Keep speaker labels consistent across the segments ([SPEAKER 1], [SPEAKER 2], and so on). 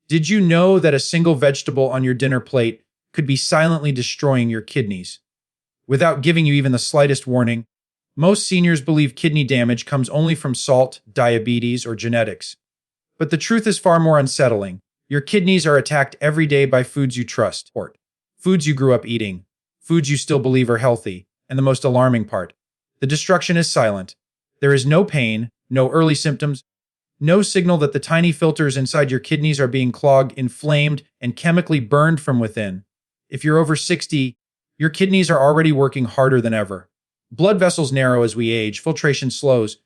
[SPEAKER 1] Did you know that a single vegetable on your dinner plate could be silently destroying your kidneys? Without giving you even the slightest warning, most seniors believe kidney damage comes only from salt, diabetes, or genetics. But the truth is far more unsettling. Your kidneys are attacked every day by foods you trust, or foods you grew up eating, foods you still believe are healthy, and the most alarming part, the destruction is silent. There is no pain, no early symptoms, no signal that the tiny filters inside your kidneys are being clogged, inflamed, and chemically burned from within. If you're over 60, your kidneys are already working harder than ever. Blood vessels narrow as we age, filtration slows,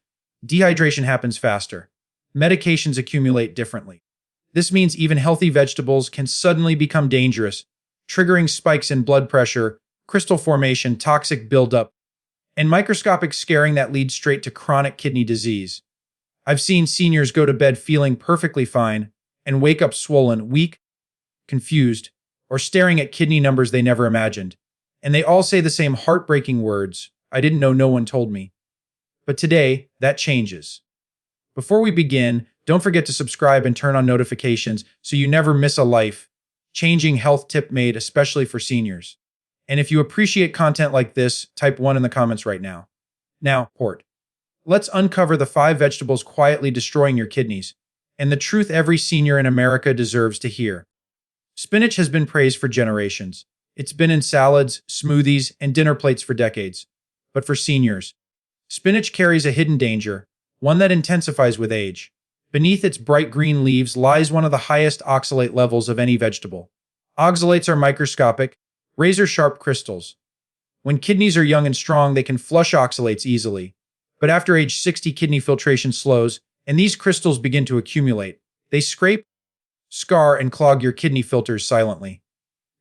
[SPEAKER 1] dehydration happens faster. Medications accumulate differently. This means even healthy vegetables can suddenly become dangerous, triggering spikes in blood pressure, crystal formation, toxic buildup, and microscopic scarring that leads straight to chronic kidney disease. I've seen seniors go to bed feeling perfectly fine and wake up swollen, weak, confused, or staring at kidney numbers they never imagined. And they all say the same heartbreaking words, "I didn't know, no one told me." But today, that changes. Before we begin, don't forget to subscribe and turn on notifications so you never miss a life-changing health tip made especially for seniors. And if you appreciate content like this, type 1 in the comments right now. Now, let's uncover the 5 vegetables quietly destroying your kidneys, and the truth every senior in America deserves to hear. Spinach has been praised for generations. It's been in salads, smoothies, and dinner plates for decades. But for seniors, spinach carries a hidden danger, one that intensifies with age. Beneath its bright green leaves lies one of the highest oxalate levels of any vegetable. Oxalates are microscopic, razor-sharp crystals. When kidneys are young and strong, they can flush oxalates easily. But after age 60, kidney filtration slows, and these crystals begin to accumulate. They scrape, scar, and clog your kidney filters silently.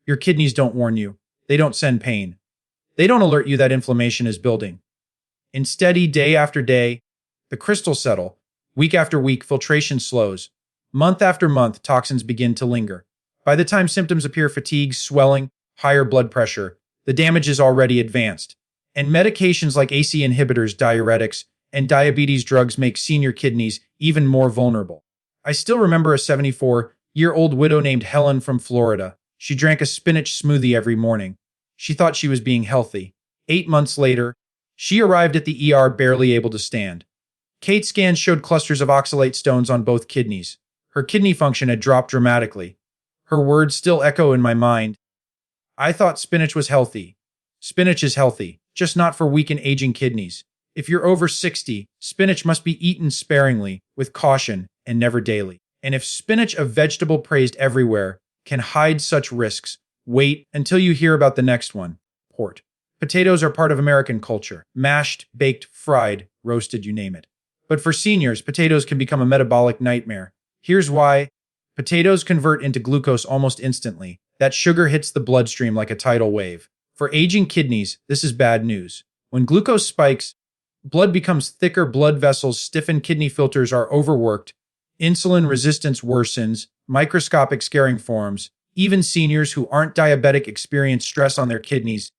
[SPEAKER 1] Your kidneys don't warn you. They don't send pain. They don't alert you that inflammation is building. Instead, day after day, the crystals settle. Week after week, filtration slows. Month after month, toxins begin to linger. By the time symptoms appear, fatigue, swelling, higher blood pressure, the damage is already advanced. And medications like ACE inhibitors, diuretics, and diabetes drugs make senior kidneys even more vulnerable. I still remember a 74-year-old widow named Helen from Florida. She drank a spinach smoothie every morning. She thought she was being healthy. 8 months later, she arrived at the ER barely able to stand. CAT scans showed clusters of oxalate stones on both kidneys. Her kidney function had dropped dramatically. Her words still echo in my mind. "I thought spinach was healthy." Spinach is healthy, just not for weak and aging kidneys. If you're over 60, spinach must be eaten sparingly, with caution, and never daily. And if spinach, a vegetable praised everywhere, can hide such risks, wait until you hear about the next one. Potatoes are part of American culture. Mashed, baked, fried, roasted, you name it. But for seniors, potatoes can become a metabolic nightmare. Here's why. Potatoes convert into glucose almost instantly. That sugar hits the bloodstream like a tidal wave. For aging kidneys, this is bad news. When glucose spikes, blood becomes thicker, blood vessels stiffen, kidney filters are overworked, insulin resistance worsens, microscopic scarring forms. Even seniors who aren't diabetic experience stress on their kidneys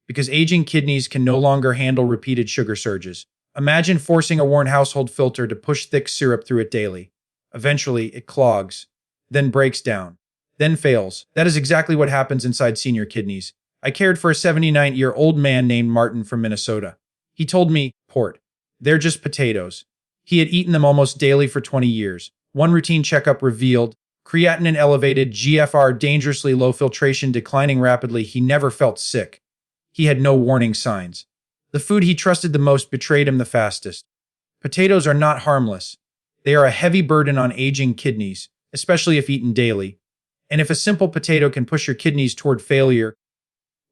[SPEAKER 1] because aging kidneys can no longer handle repeated sugar surges. Imagine forcing a worn household filter to push thick syrup through it daily. Eventually, it clogs, then breaks down, then fails. That is exactly what happens inside senior kidneys. I cared for a 79-year-old man named Martin from Minnesota. He told me, they're just potatoes. He had eaten them almost daily for 20 years. One routine checkup revealed creatinine elevated, GFR dangerously low, filtration declining rapidly. He never felt sick. He had no warning signs. The food he trusted the most betrayed him the fastest. Potatoes are not harmless. They are a heavy burden on aging kidneys, especially if eaten daily. And if a simple potato can push your kidneys toward failure,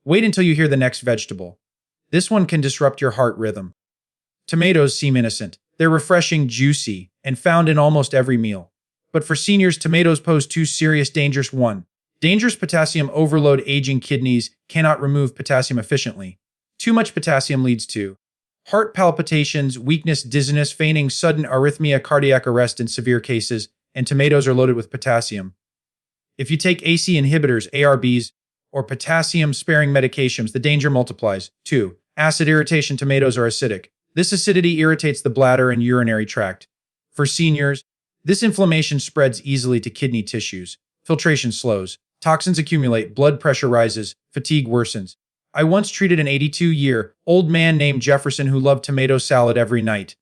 [SPEAKER 1] wait until you hear the next vegetable. This one can disrupt your heart rhythm. Tomatoes seem innocent. They're refreshing, juicy, and found in almost every meal. But for seniors, tomatoes pose two serious dangers. 1. Dangerous potassium overload. Aging kidneys cannot remove potassium efficiently. Too much potassium leads to heart palpitations, weakness, dizziness, fainting, sudden arrhythmia, cardiac arrest in severe cases, and tomatoes are loaded with potassium. If you take ACE inhibitors, ARBs, or potassium-sparing medications, the danger multiplies. 2. Acid irritation. Tomatoes are acidic. This acidity irritates the bladder and urinary tract. For seniors, This inflammation spreads easily to kidney tissues. Filtration slows. Toxins accumulate. Blood pressure rises. Fatigue worsens. I once treated an 82-year-old man named Jefferson who loved tomato salad every night.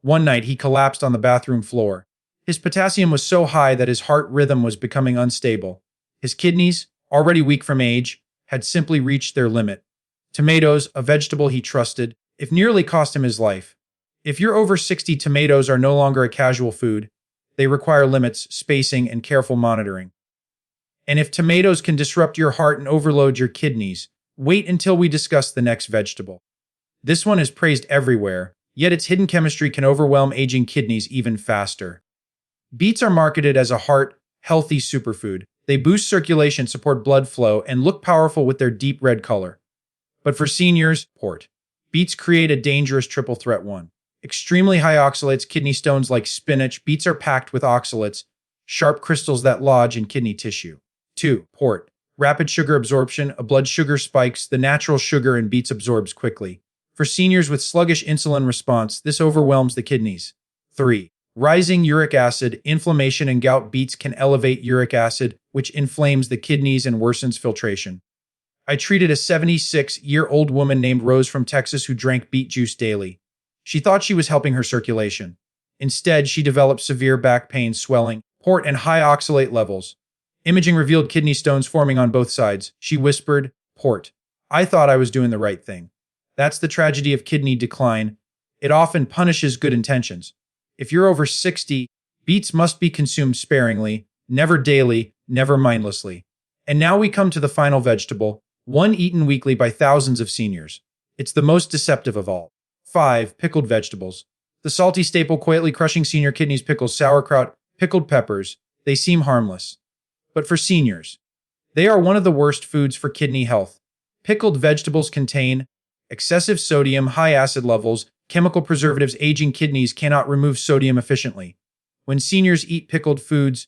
[SPEAKER 1] One night, he collapsed on the bathroom floor. His potassium was so high that his heart rhythm was becoming unstable. His kidneys, already weak from age, had simply reached their limit. Tomatoes, a vegetable he trusted, if nearly cost him his life. If you're over 60, tomatoes are no longer a casual food. They require limits, spacing, and careful monitoring. And if tomatoes can disrupt your heart and overload your kidneys, wait until we discuss the next vegetable. This one is praised everywhere, yet its hidden chemistry can overwhelm aging kidneys even faster. Beets are marketed as a heart-healthy superfood. They boost circulation, support blood flow, and look powerful with their deep red color. But for seniors, beets create a dangerous triple threat. 1. Extremely high oxalates, kidney stones like spinach. Beets are packed with oxalates, sharp crystals that lodge in kidney tissue. 2. Rapid sugar absorption. A blood sugar spikes. The natural sugar in beets absorbs quickly. For seniors with sluggish insulin response, this overwhelms the kidneys. 3. Rising uric acid. Inflammation and gout. Beets can elevate uric acid, which inflames the kidneys and worsens filtration. I treated a 76-year-old woman named Rose from Texas who drank beet juice daily. She thought she was helping her circulation. Instead, she developed severe back pain, swelling, and high oxalate levels. Imaging revealed kidney stones forming on both sides. She whispered, I thought I was doing the right thing. That's the tragedy of kidney decline. It often punishes good intentions. If you're over 60, beets must be consumed sparingly, never daily, never mindlessly. And now we come to the final vegetable, one eaten weekly by thousands of seniors. It's the most deceptive of all. 5. Pickled vegetables. The salty staple quietly crushing senior kidneys. Pickles, sauerkraut, pickled peppers. They seem harmless. But for seniors, they are one of the worst foods for kidney health. Pickled vegetables contain excessive sodium, high acid levels, chemical preservatives. Aging kidneys cannot remove sodium efficiently. When seniors eat pickled foods,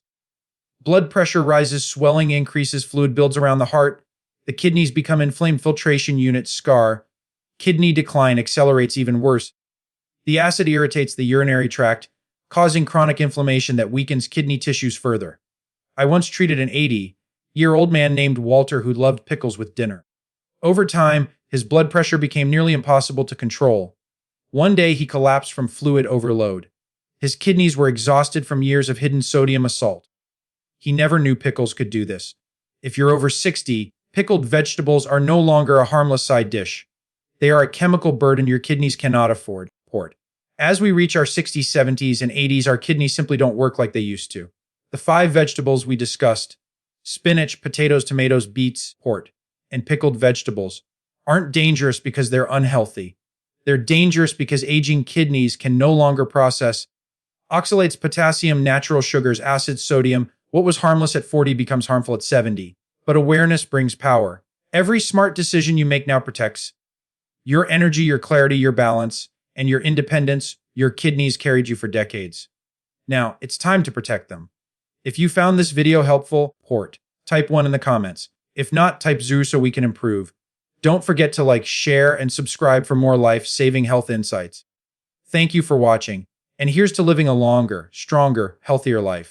[SPEAKER 1] blood pressure rises, swelling increases, fluid builds around the heart, the kidneys become inflamed, filtration units scar, kidney decline accelerates. Even worse, the acid irritates the urinary tract, causing chronic inflammation that weakens kidney tissues further. I once treated an 80-year-old man named Walter who loved pickles with dinner. Over time, his blood pressure became nearly impossible to control. One day, he collapsed from fluid overload. His kidneys were exhausted from years of hidden sodium assault. He never knew pickles could do this. If you're over 60, pickled vegetables are no longer a harmless side dish. They are a chemical burden your kidneys cannot afford. As we reach our 60s, 70s, and 80s, our kidneys simply don't work like they used to. The 5 vegetables we discussed, spinach, potatoes, tomatoes, beets, and pickled vegetables, aren't dangerous because they're unhealthy. They're dangerous because aging kidneys can no longer process oxalates, potassium, natural sugars, acids, sodium. What was harmless at 40 becomes harmful at 70. But awareness brings power. Every smart decision you make now protects your energy, your clarity, your balance, and your independence. Your kidneys carried you for decades. Now, it's time to protect them. If you found this video helpful, type 1 in the comments. If not, type 0 so we can improve. Don't forget to like, share, and subscribe for more life-saving health insights. Thank you for watching, and here's to living a longer, stronger, healthier life.